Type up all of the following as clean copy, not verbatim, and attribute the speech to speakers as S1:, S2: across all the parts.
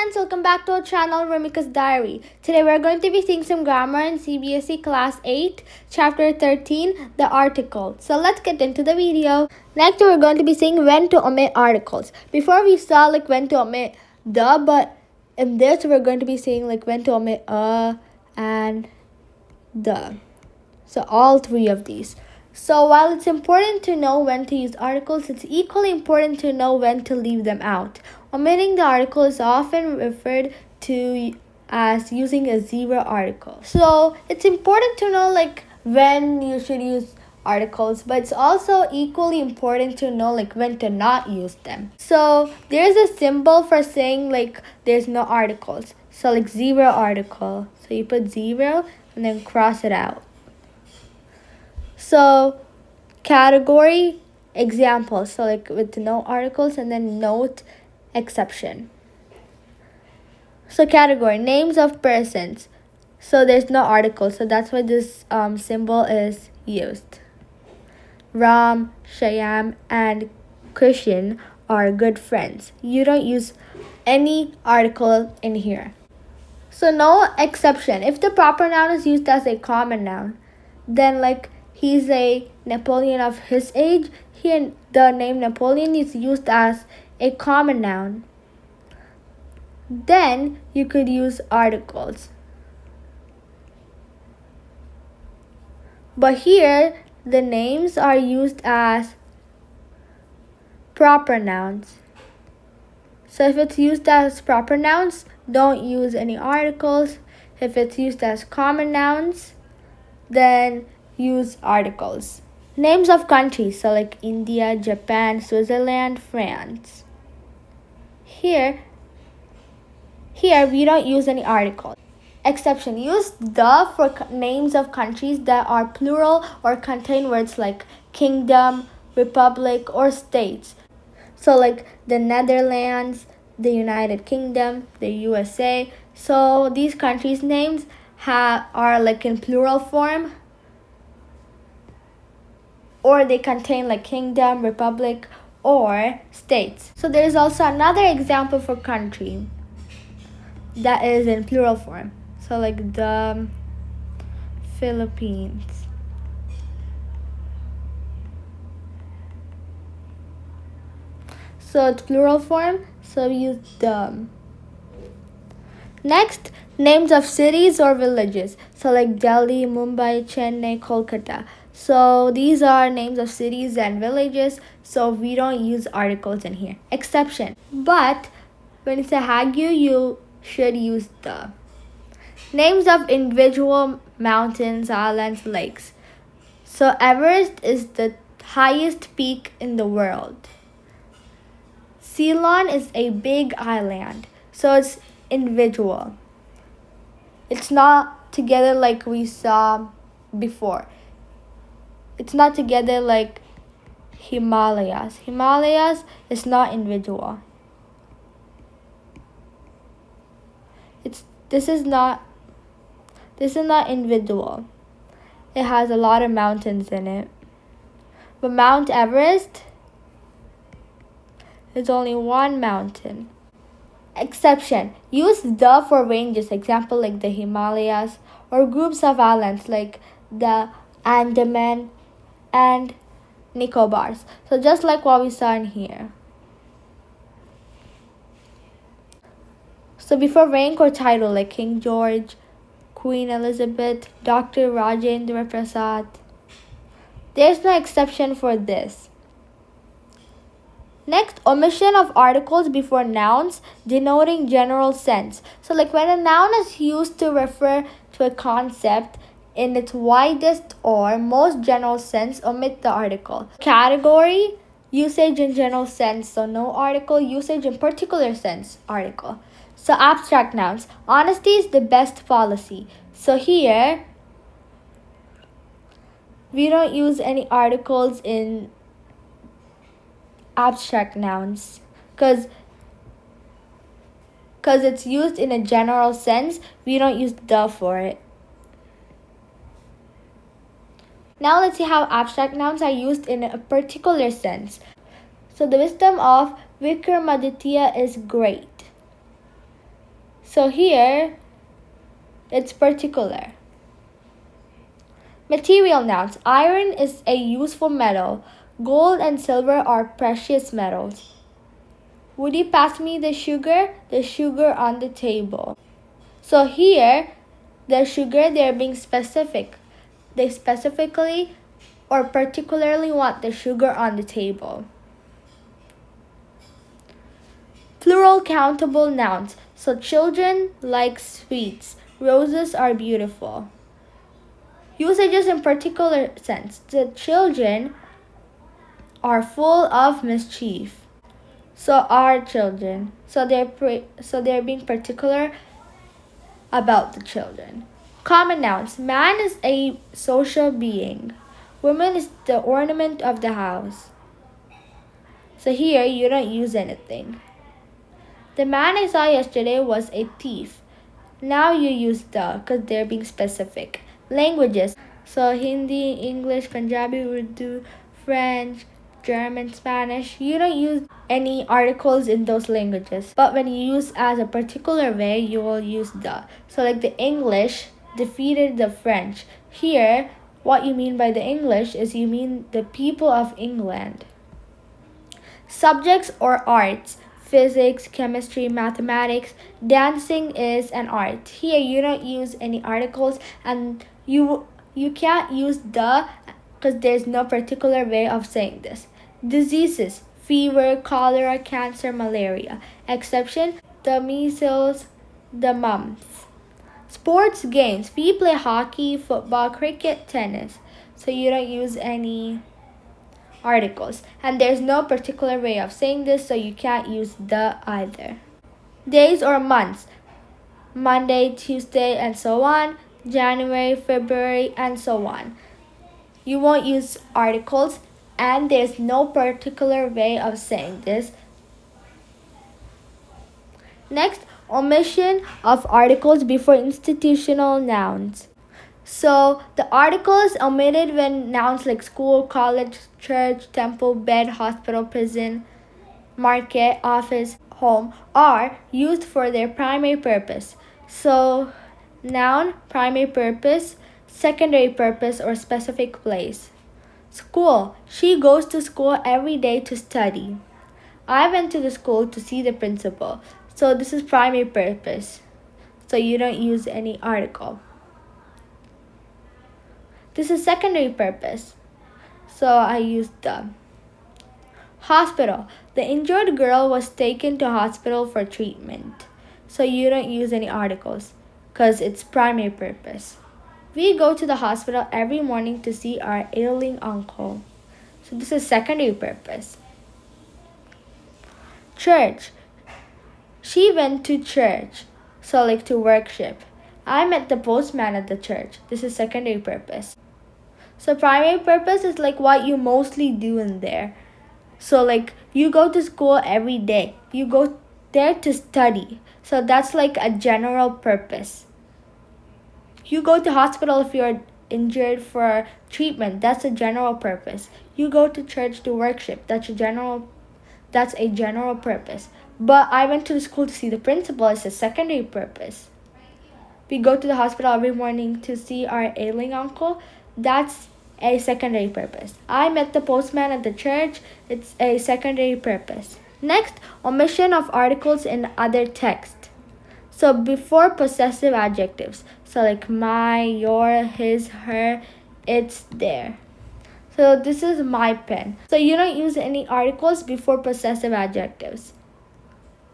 S1: friends, welcome back to our channel Ramika's Diary. Today we're going to be seeing some grammar in CBSE Class 8, Chapter 13, the article. So let's get into the video. Next we're going to be seeing when to omit articles. Before we saw when to omit the, but in this we're going to be seeing when to omit and the. So all three of these. So while it's important to know when to use articles, it's equally important to know when to leave them out. Omitting the article is often referred to as using a zero article. So it's important to know when you should use articles, but it's also equally important to know when to not use them. So there's a symbol for saying there's no articles. So zero article. So you put zero and then cross it out. So category, example, so with no articles and then note, exception. So category, names of persons. So there's no article, so that's why this symbol is used. Ram, Shyam, and Krishan are good friends. You don't use any article in here. So no exception. If the proper noun is used as a common noun, then he's a Napoleon of his age, here the name Napoleon is used as a common noun. Then you could use articles. But here the names are used as proper nouns. So if it's used as proper nouns, don't use any articles. If it's used as common nouns, then use articles. Names of countries, so India, Japan, Switzerland, France. Here we don't use any articles. Exception, use the for names of countries that are plural or contain words like kingdom, republic, or states. So the Netherlands, the United Kingdom, the USA. So these countries' names are in plural form, or they contain kingdom, republic, or states. So there is also another example for country that is in plural form. So the Philippines. So it's plural form, so we use the. Next, names of cities or villages. So Delhi, Mumbai, Chennai, Kolkata. So these are names of cities and villages, so we don't use articles in here. Exception. But when it's a Hagyu, you should use the. Names of individual mountains, islands, lakes. So Everest is the highest peak in the world. Ceylon is a big island, so it's individual. It's not together like we saw before. It's not together like Himalayas. Himalayas is not individual. This is not individual. It has a lot of mountains in it. But Mount Everest is only one mountain. Exception. Use the for ranges, example the Himalayas, or groups of islands like the Andaman and Nicobars. So just like what we saw in here. So before rank or title like King George, Queen Elizabeth, Dr. Rajendra Prasad. There's no exception for this. Next, omission of articles before nouns denoting general sense. So when a noun is used to refer to a concept in its widest or most general sense, omit the article. Category, usage in general sense, so no article. Usage in particular sense, article. So abstract nouns, honesty is the best policy. So here, we don't use any articles in abstract nouns because it's used in a general sense. We don't use the for it. Now let's see how abstract nouns are used in a particular sense. So the wisdom of Vikramaditya is great. So here, it's particular. Material nouns. Iron is a useful metal. Gold and silver are precious metals. Would you pass me the sugar? The sugar on the table. So here, the sugar, they're being specific. They specifically or particularly want the sugar on the table. Plural countable nouns. So children like sweets. Roses are beautiful. Usages in particular sense. The children are full of mischief. So are children. So they're being particular about the children. Common nouns. Man is a social being. Woman is the ornament of the house. So here you don't use anything. The man I saw yesterday was a thief. Now you use the because they're being specific. Languages. So Hindi, English, Punjabi, Urdu, French, German, Spanish. You don't use any articles in those languages. But when you use as a particular way, you will use the. So like the English defeated the French. Here, what you mean by the English is you mean the people of England. Subjects or arts. Physics, chemistry, mathematics. Dancing is an art. Here you don't use any articles and you can't use the because there's no particular way of saying this. Diseases. Fever, cholera, cancer, malaria. Exception, the measles, the mumps. Sports games. We play hockey, football, cricket, tennis. So you don't use any articles. And there's no particular way of saying this, so you can't use the either. Days or months. Monday, Tuesday, and so on. January, February, and so on. You won't use articles, and there's no particular way of saying this. Next, omission of articles before institutional nouns. So the article is omitted when nouns like school, college, church, temple, bed, hospital, prison, market, office, home are used for their primary purpose. So noun, primary purpose, secondary purpose, or specific place. School. She goes to school every day to study. I went to the school to see the principal. So this is primary purpose. So you don't use any article. This is secondary purpose. So I used the. Hospital. The injured girl was taken to hospital for treatment. So you don't use any articles because it's primary purpose. We go to the hospital every morning to see our ailing uncle. So this is secondary purpose. Church. She went to church. So like to worship. I met the postman at the church. This is secondary purpose. So primary purpose is like what you mostly do in there. So like you go to school every day. You go there to study. So that's like a general purpose. You go to hospital if you're injured for treatment. That's a general purpose. You go to church to worship. That's a general purpose. But I went to the school to see the principal. It's a secondary purpose. We go to the hospital every morning to see our ailing uncle. That's a secondary purpose. I met the postman at the church. It's a secondary purpose. Next, omission of articles in other text. So before possessive adjectives. So like my, your, his, her, it's there. So this is my pen. So you don't use any articles before possessive adjectives.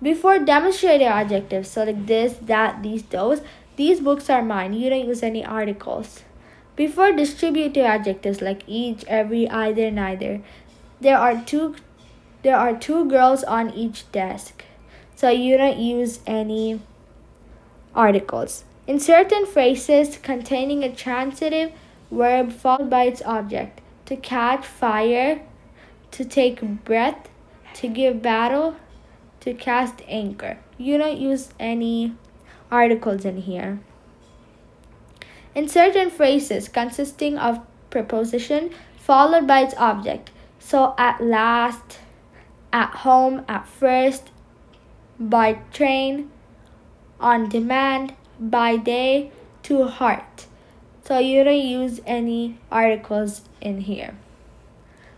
S1: Before demonstrative adjectives. So like this, that, these, those. These books are mine. You don't use any articles. Before distributive adjectives like each, every, either, neither, there are two girls on each desk. So you don't use any articles. In certain phrases containing a transitive verb followed by its object, to catch fire, to take breath, to give battle, to cast anchor. You don't use any articles in here. In certain phrases consisting of preposition followed by its object, so at last, at home, at first, by train, on demand, by day, to heart. So you don't use any articles in here.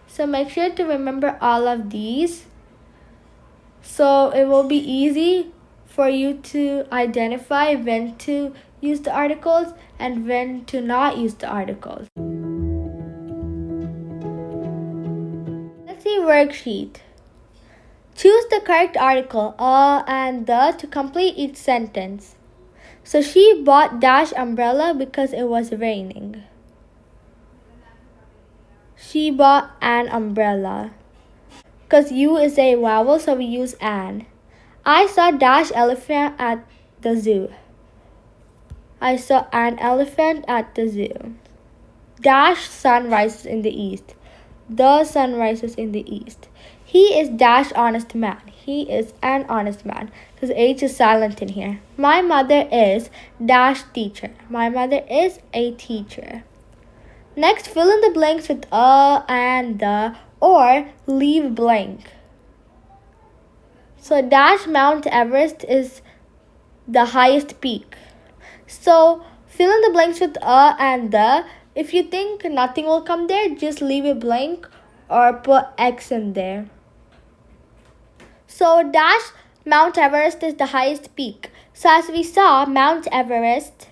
S1: So make sure to remember all of these. So it will be easy for you to identify when to use the articles and when to not use the articles. Let's see worksheet. Choose the correct article, a and the, to complete each sentence. So she bought dash umbrella because it was raining. She bought an umbrella. Because U is a vowel, so we use an. I saw dash elephant at the zoo. I saw an elephant at the zoo. Dash sun rises in the east. The sun rises in the east. He is dash honest man. He is an honest man. Because H is silent in here. My mother is dash teacher. My mother is a teacher. Next, fill in the blanks with a and the, or leave blank. So dash Mount Everest is the highest peak. So fill in the blanks with a and the. If you think nothing will come there, just leave it blank or put X in there. So dash Mount Everest is the highest peak. So as we saw, Mount Everest,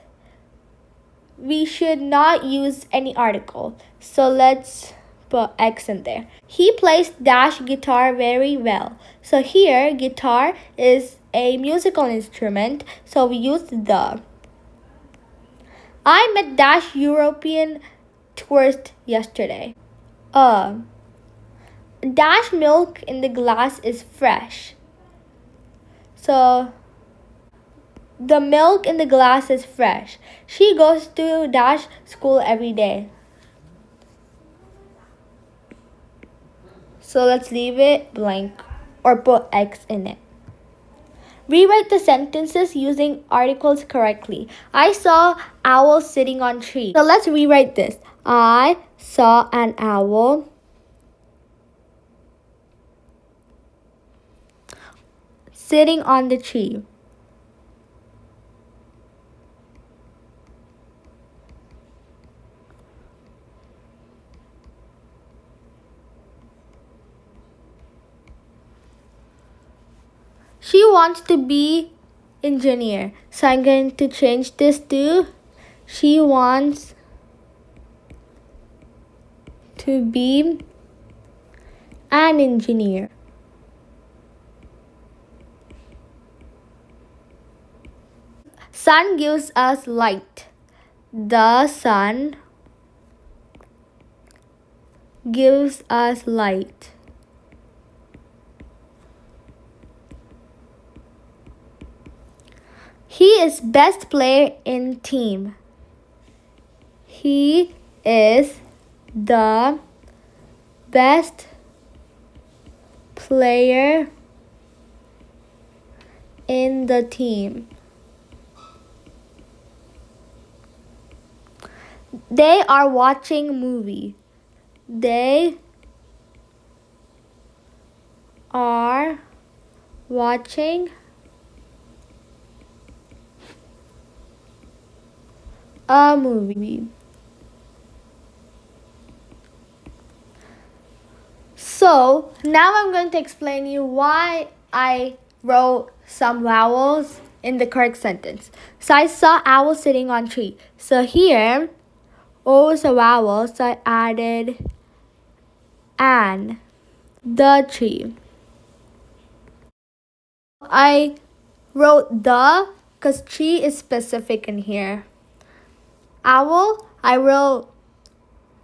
S1: we should not use any article. So let's put X in there. He plays dash guitar very well. So here, guitar is a musical instrument, so we use the. I met dash European tourist yesterday. Dash milk in the glass is fresh. So the milk in the glass is fresh. She goes to dash school every day. So let's leave it blank or put X in it. Rewrite the sentences using articles correctly. I saw owl sitting on tree. So let's rewrite this. I saw an owl sitting on the tree. She wants to be engineer. So I'm going to change this to she wants to be an engineer. Sun gives us light. The sun gives us light. He is best player in team. He is the best player in the team. They are watching movie. They are watching a movie. So now I'm going to explain you why I wrote some vowels in the correct sentence. So I saw owl sitting on tree. So here, O is a vowel, so I added an, the tree. I wrote the because tree is specific in here. Owl, I wrote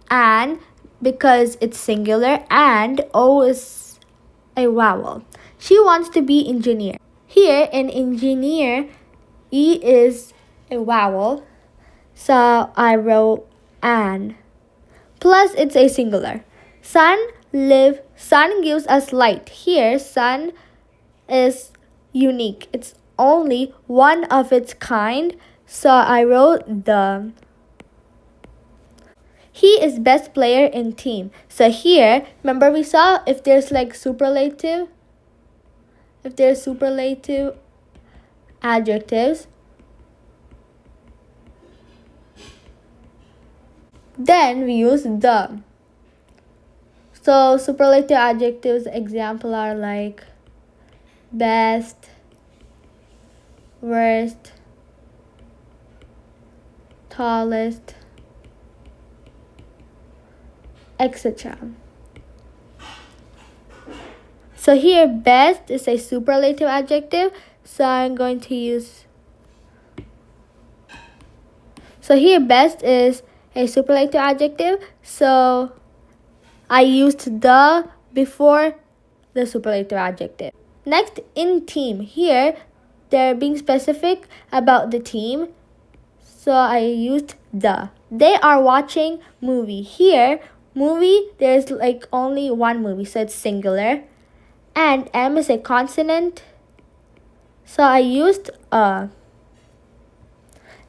S1: an because it's singular, and O is a vowel. She wants to be engineer. Here in engineer, E is a vowel, so I wrote an. Plus it's a singular. Sun gives us light. Here, sun is unique. It's only one of its kind, so I wrote the. He is best player in team. So here, remember we saw if there's like superlative, adjectives. Then we use the. So superlative adjectives example are like best, worst, tallest, etc. So here best is a superlative adjective, so I'm going to use. So here best is a superlative adjective, so I used the before the superlative adjective. Next, in team. Here they're being specific about the team, so I used the. They are watching movie. Here movie, there's like only one movie, so it's singular. And M is a consonant, so I used a.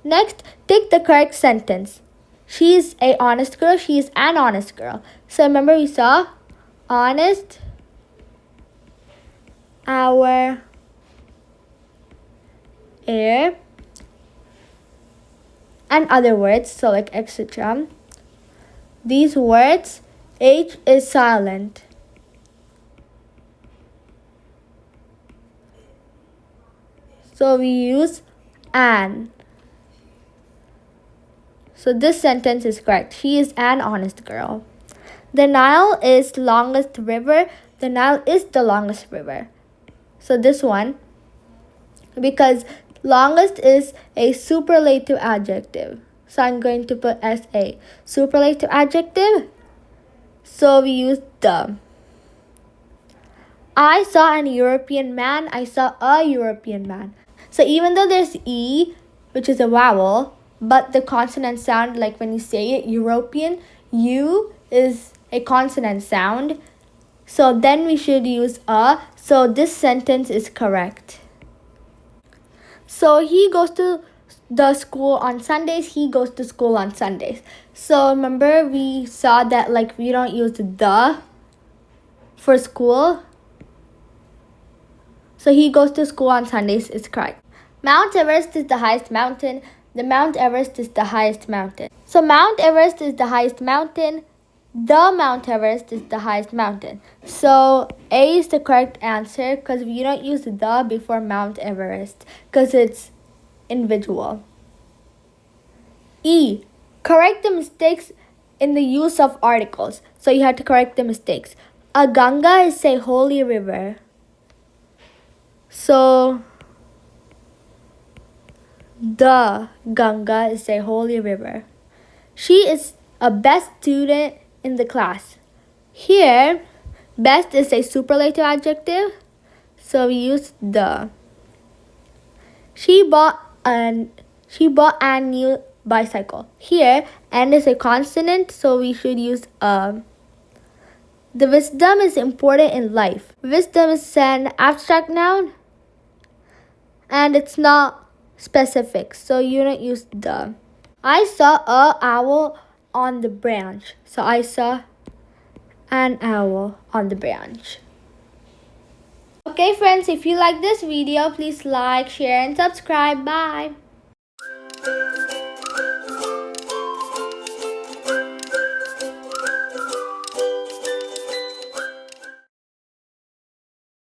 S1: Next, take the correct sentence. She is a honest girl. She is an honest girl. So remember we saw honest, our, air, and other words, so like etc. These words, H is silent. So we use an. So this sentence is correct. She is an honest girl. The Nile is longest river. The Nile is the longest river. So this one, because longest is a superlative adjective. So I'm going to put as a superlative adjective. So we use the. I saw an European man. I saw a European man. So even though there's E, which is a vowel, but the consonant sound, like when you say it, European, U is a consonant sound. So then we should use a. So this sentence is correct. So he goes to the school on Sundays. He goes to school on Sundays. So remember we saw that like we don't use the for school. So he goes to school on Sundays is correct. Mount Everest is the highest mountain. The Mount Everest is the highest mountain. So Mount Everest is the highest mountain. The Mount Everest is the highest mountain. So A is the correct answer because we don't use the before Mount Everest because it's individual. E, correct the mistakes in the use of articles. So you have to correct the mistakes. A Ganga is a holy river. So the Ganga is a holy river. She is a best student in the class. Here, best is a superlative adjective, so we use the. She bought a new bicycle. Here, N is a consonant, so we should use a. The wisdom is important in life. Wisdom is an abstract noun, and it's not specific, so you don't use the. I saw a owl on the branch. So I saw an owl on the branch. Okay friends, if you like this video, please like, share, and subscribe. Bye.